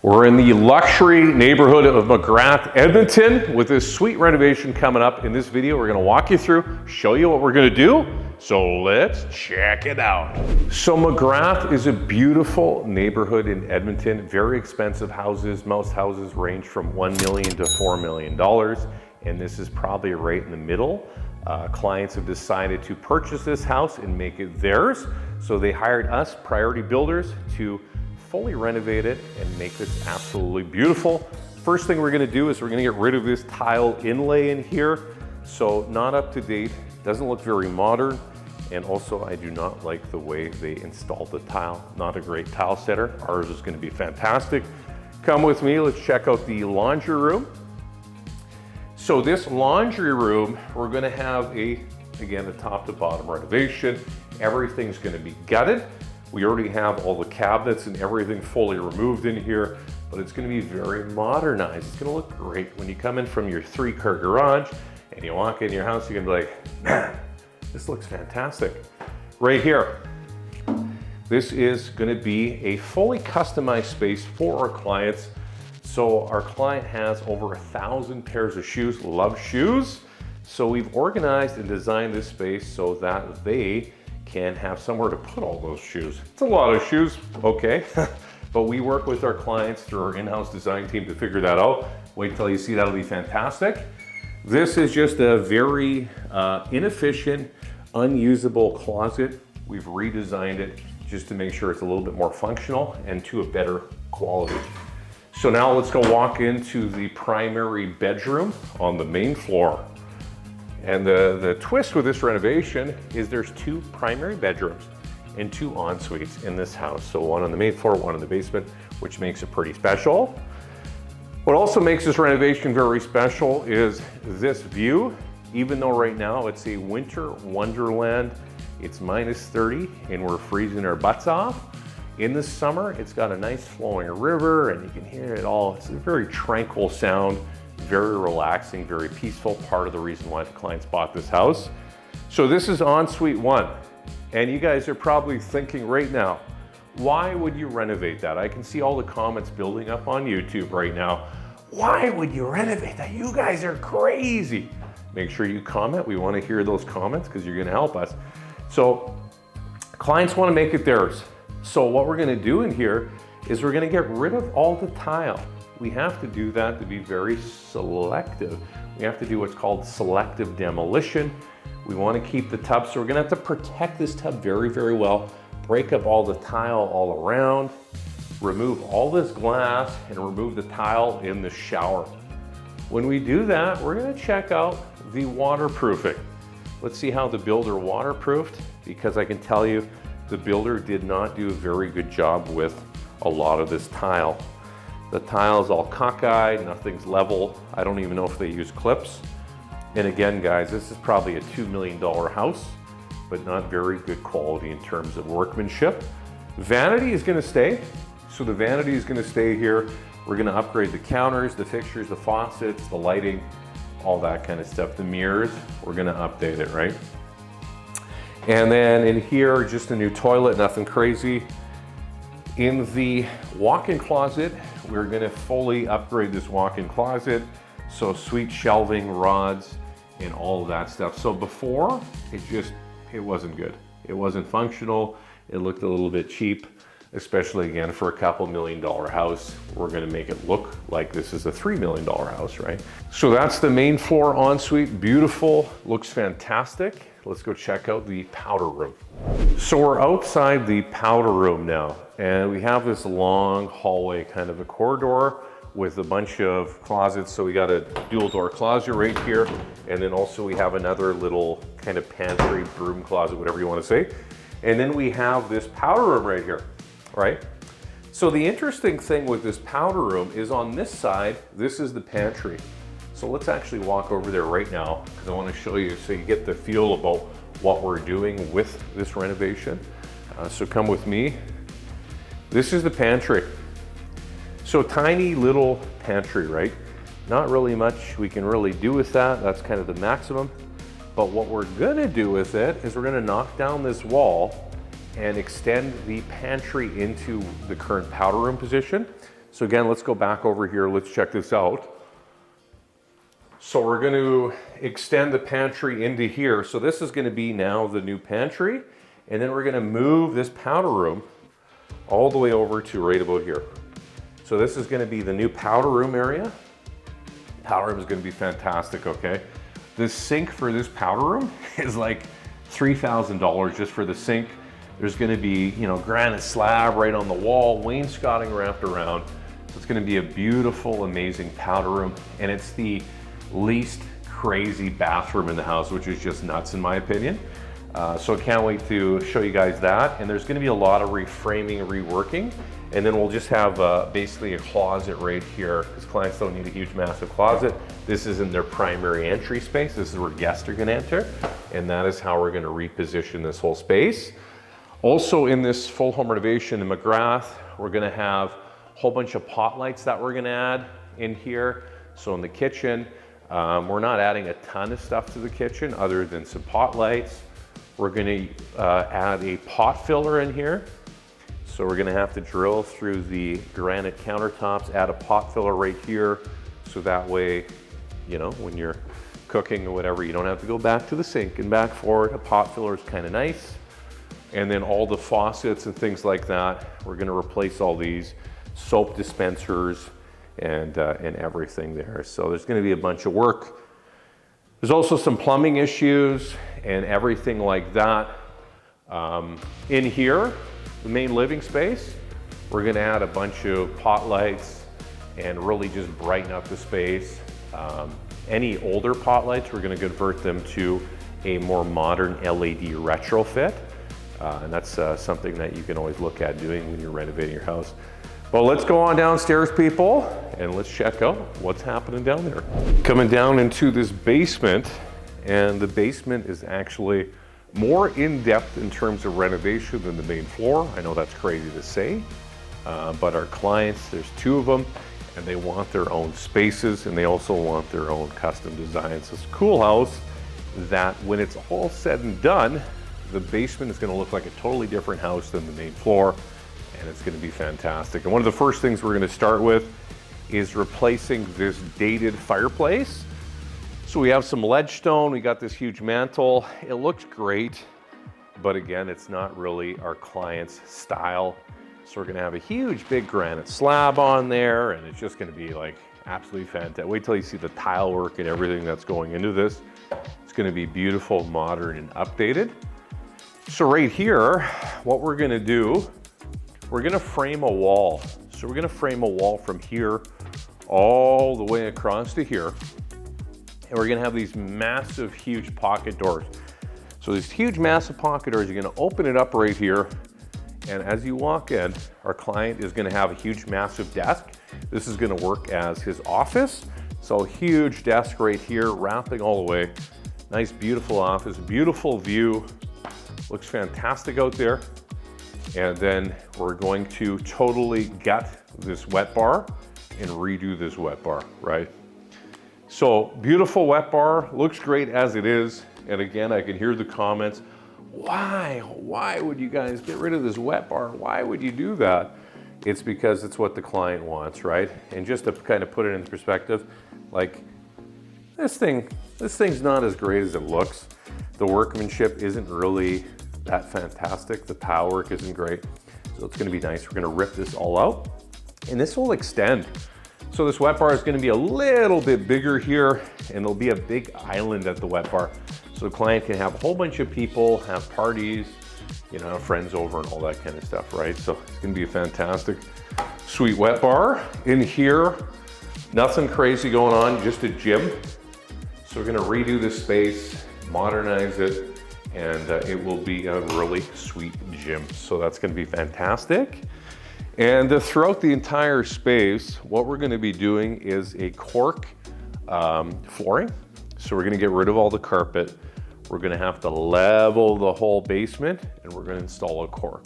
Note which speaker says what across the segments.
Speaker 1: We're in the luxury neighborhood of McGrath, Edmonton, with this sweet renovation coming up. In this video, we're gonna walk you through, show you what we're gonna do. So let's check it out. So McGrath is a beautiful neighborhood in Edmonton. Very expensive houses. Most houses range from $1 million to $4 million. And this is probably right in the middle. Clients have decided to purchase this house and make it theirs. So they hired us, Priority Builders, to fully renovate it and make this absolutely beautiful. First thing we're gonna do is we're gonna get rid of this tile inlay in here. So not up to date, doesn't look very modern. And also I do not like the way they installed the tile. Not a great tile setter. Ours is gonna be fantastic. Come with me, let's check out the laundry room. So this laundry room, we're gonna have again, a top to bottom renovation. Everything's gonna be gutted. We already have all the cabinets and everything fully removed in here, but it's gonna be very modernized. It's gonna look great. When you come in from your 3-car garage and you walk in your house, you're gonna be like, man, this looks fantastic. Right here, this is gonna be a fully customized space for our clients. So our client has over 1,000 pairs of shoes, love shoes. So we've organized and designed this space so that they can have somewhere to put all those shoes. It's a lot of shoes, okay. But we work with our clients through our in-house design team to figure that out. Wait till you see, that'll be fantastic. This is just a very inefficient, unusable closet. We've redesigned it just to make sure it's a little bit more functional and to a better quality. So now let's go walk into the primary bedroom on the main floor. And the twist with this renovation is there's 2 primary bedrooms and 2 en-suites in this house. So one on the main floor, one in the basement, which makes it pretty special. What also makes this renovation very special is this view. Even though right now it's a winter wonderland, it's -30 and we're freezing our butts off. In the summer, it's got a nice flowing river and you can hear it all. It's a very tranquil sound. Very relaxing, very peaceful, part of the reason why the clients bought this house. So this is ensuite 1. And you guys are probably thinking right now, why would you renovate that? I can see all the comments building up on YouTube right now. Why would you renovate that? You guys are crazy. Make sure you comment. We want to hear those comments because you're going to help us. So clients want to make it theirs. So what we're going to do in here is we're going to get rid of all the tile. We have to do that to be very selective. We have to do what's called selective demolition. We want to keep the tub, so we're gonna have to protect this tub very, very well, break up all the tile all around, remove all this glass, and remove the tile in the shower. When we do that, we're gonna check out the waterproofing. Let's see how the builder waterproofed, because I can tell you the builder did not do a very good job with a lot of this tile. The tile is all cockeyed, nothing's level. I don't even know if they use clips. And again, guys, this is probably a $2 million house, but not very good quality in terms of workmanship. Vanity is gonna stay. So the vanity is gonna stay here. We're gonna upgrade the counters, the fixtures, the faucets, the lighting, all that kind of stuff. The mirrors, we're gonna update it, right? And then in here, just a new toilet, nothing crazy. In the walk-in closet, we're gonna fully upgrade this walk-in closet. So sweet shelving, rods, and all of that stuff. So before, it wasn't good. It wasn't functional. It looked a little bit cheap, especially again for a couple $1 million house. We're gonna make it look like this is a $3 million house, right? So that's the main floor ensuite, beautiful, looks fantastic. Let's go check out the powder room. So we're outside the powder room now, and we have this long hallway, kind of a corridor with a bunch of closets. So we got a dual door closet right here, and then also we have another little kind of pantry, broom closet, whatever you want to say. And then we have this powder room right here, right? So the interesting thing with this powder room is on this side, this is the pantry. So let's actually walk over there right now because I want to show you so you get the feel about what we're doing with this renovation. So come with me. This is the pantry. So tiny little pantry, right? Not really much we can really do with that. That's kind of the maximum. But what we're gonna do with it is we're gonna knock down this wall and extend the pantry into the current powder room position. So again, let's go back over here. Let's check this out. So we're going to extend the pantry into here. So this is going to be now the new pantry. And then we're going to move this powder room all the way over to right about here. So this is going to be the new powder room area. Powder room is going to be fantastic, okay? The sink for this powder room is like $3,000 just for the sink. There's going to be, you know, granite slab right on the wall, wainscoting wrapped around. So it's going to be a beautiful, amazing powder room. And it's the least crazy bathroom in the house, which is just nuts in my opinion. So I can't wait to show you guys that. And there's going to be a lot of reframing and reworking. And then we'll just have basically a closet right here, because clients don't need a huge, massive closet. This isn't their primary entry space. This is where guests are going to enter. And that is how we're going to reposition this whole space. Also in this full home renovation in McGrath, we're going to have a whole bunch of pot lights that we're going to add in here. So in the kitchen, we're not adding a ton of stuff to the kitchen other than some pot lights. We're going to add a pot filler in here. So we're going to have to drill through the granite countertops, add a pot filler right here. So that way, you know, when you're cooking or whatever, you don't have to go back to the sink and back forward. A pot filler is kind of nice. And then all the faucets and things like that, we're going to replace all these soap dispensers and everything there. So there's going to be a bunch of work. There's also some plumbing issues and everything like that. In here, the main living space, we're going to add a bunch of pot lights and really just brighten up the space. Any older pot lights, we're going to convert them to a more modern LED retrofit. And that's something that you can always look at doing when you're renovating your house. Well, let's go on downstairs, people, and let's check out what's happening down there. Coming down into this basement, and the basement is actually more in-depth in terms of renovation than the main floor. I know that's crazy to say, but our clients, there's two of them, and they want their own spaces, and they also want their own custom designs. It's a cool house that when it's all said and done, the basement is going to look like a totally different house than the main floor, and it's going to be fantastic. And one of the first things we're going to start with is replacing this dated fireplace. So we have some ledge stone, we got this huge mantle. It looks great, but again, it's not really our client's style. So we're going to have a huge big granite slab on there, and it's just going to be like absolutely fantastic. Wait till you see the tile work and everything that's going into this. It's going to be beautiful, modern, and updated. So right here, what we're going to do, we're going to frame a wall. So we're going to frame a wall from here all the way across to here. And we're going to have these massive, huge pocket doors. So these huge, massive pocket doors, you're going to open it up right here. And as you walk in, our client is going to have a huge, massive desk. This is going to work as his office. So huge desk right here, wrapping all the way. Nice, beautiful office, beautiful view. Looks fantastic out there. And then we're going to totally gut this wet bar and redo this wet bar, right? So beautiful wet bar, looks great as it is. And again, I can hear the comments, why would you guys get rid of this wet bar? Why would you do that? It's because it's what the client wants, right? And just to kind of put it in perspective, like this thing's not as great as it looks. The workmanship isn't really that fantastic. The tile work isn't great. So it's gonna be nice. We're gonna rip this all out and this will extend. So this wet bar is gonna be a little bit bigger here and there'll be a big island at the wet bar. So the client can have a whole bunch of people, have parties, you know, have friends over and all that kind of stuff, right? So it's gonna be a fantastic, sweet wet bar. In here, nothing crazy going on, just a gym. So we're gonna redo this space, modernize it, and it will be a really sweet gym. So that's gonna be fantastic. And throughout the entire space, what we're gonna be doing is a cork flooring. So we're gonna get rid of all the carpet. We're gonna have to level the whole basement and we're gonna install a cork.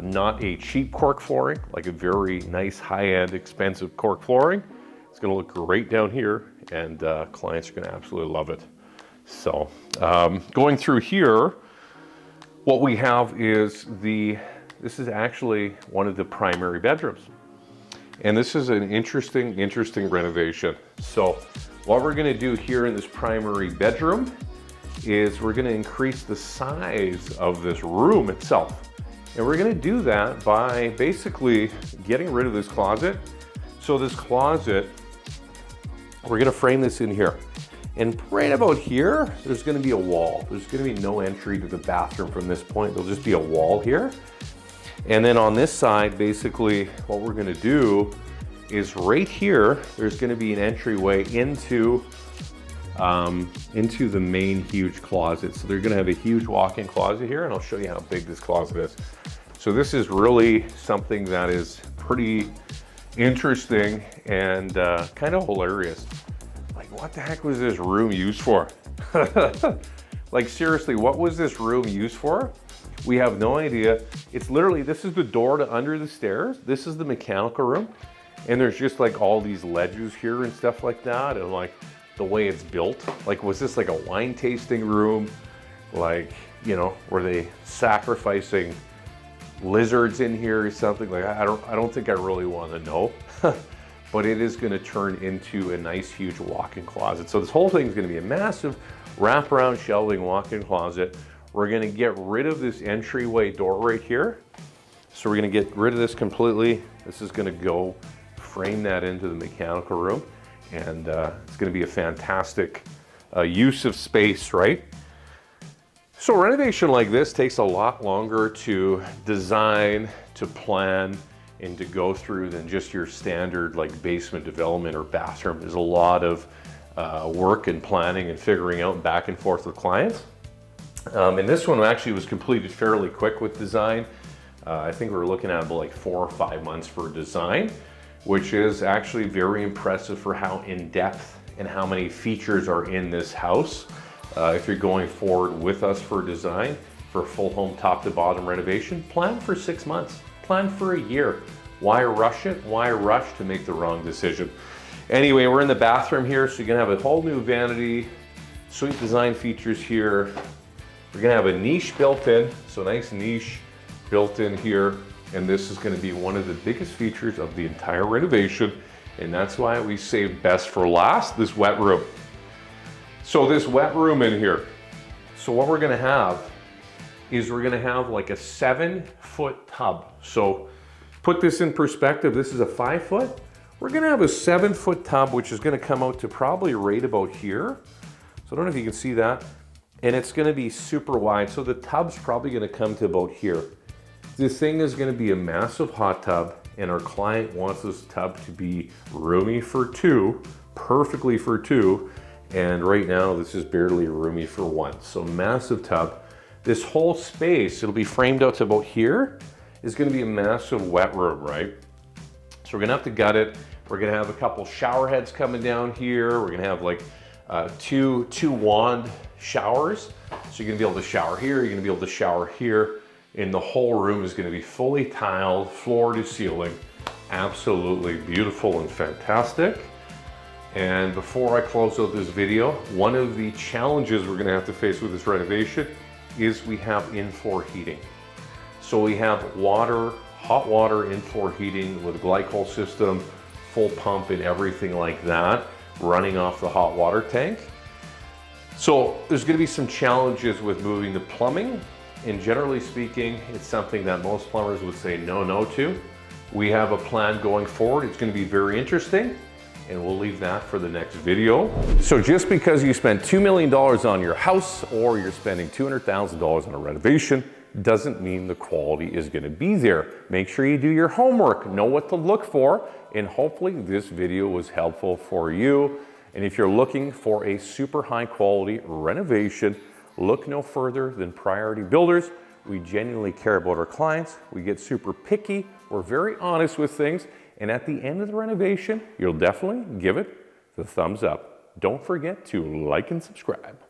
Speaker 1: Not a cheap cork flooring, like a very nice, high-end, expensive cork flooring. It's gonna look great down here and clients are gonna absolutely love it. So going through here, what we have is this is actually one of the primary bedrooms. And this is an interesting renovation. So what we're gonna do here in this primary bedroom is we're gonna increase the size of this room itself. And we're gonna do that by basically getting rid of this closet. So this closet, we're gonna frame this in here. And right about here, there's gonna be a wall. There's gonna be no entry to the bathroom from this point. There'll just be a wall here. And then on this side, basically what we're gonna do is right here, there's gonna be an entryway into the main huge closet. So they're gonna have a huge walk-in closet here, and I'll show you how big this closet is. So this is really something that is pretty interesting and kind of hilarious. Like, what the heck was this room used for? Like, seriously, what was this room used for? We have no idea. It's literally, this is the door to under the stairs. This is the mechanical room. And there's just like all these ledges here and stuff like that. And like the way it's built, like, was this like a wine tasting room? Like, you know, were they sacrificing lizards in here or something? Like, I don't think I really want to know. But it is going to turn into a nice huge walk-in closet. So this whole thing is going to be a massive wraparound shelving walk-in closet. We're going to get rid of this entryway door right here. So we're going to get rid of this completely. This is going to go frame that into the mechanical room. And it's going to be a fantastic use of space, right? So a renovation like this takes a lot longer to design, to plan, and to go through than just your standard like basement development or bathroom. There's a lot of work and planning and figuring out back and forth with clients. And this one actually was completed fairly quick with design. I think we were looking at about like 4 or 5 months for design, which is actually very impressive for how in-depth and how many features are in this house. If you're going forward with us for design, for a full home top to bottom renovation, plan for 6 months, plan for a year. Why rush it? Why rush to make the wrong decision? Anyway, we're in the bathroom here, so you're gonna have a whole new vanity, sweet design features here. We're gonna have a niche built in, so nice niche built in here. And this is gonna be one of the biggest features of the entire renovation. And that's why we saved best for last, this wet room. So this wet room in here. So what we're gonna have is we're gonna have like a 7-foot tub. So put this in perspective, this is a 5-foot. We're gonna have a 7-foot tub, which is gonna come out to probably right about here. So I don't know if you can see that. And it's gonna be super wide. So the tub's probably gonna come to about here. This thing is gonna be a massive hot tub, and our client wants this tub to be roomy for 2, perfectly for 2. And right now this is barely roomy for 1. So massive tub. This whole space, it'll be framed out to about here, is gonna be a massive wet room, right? So we're gonna have to gut it. We're gonna have a couple shower heads coming down here. We're gonna have like two wand showers. So you're gonna be able to shower here, you're gonna be able to shower here, and the whole room is gonna be fully tiled, floor to ceiling. Absolutely beautiful and fantastic. And before I close out this video, one of the challenges we're gonna have to face with this renovation is we have in-floor heating. So we have water, hot water in-floor heating with a glycol system, full pump and everything like that, running off the hot water tank. So there's gonna be some challenges with moving the plumbing, and generally speaking, it's something that most plumbers would say no to. We have a plan going forward. It's gonna be very interesting, and we'll leave that for the next video. So just because you spent $2 million on your house or you're spending $200,000 on a renovation doesn't mean the quality is gonna be there. Make sure you do your homework, know what to look for, and hopefully this video was helpful for you. And if you're looking for a super high quality renovation, look no further than Priority Builders. We genuinely care about our clients. We get super picky. We're very honest with things. And at the end of the renovation, you'll definitely give it the thumbs up. Don't forget to like and subscribe.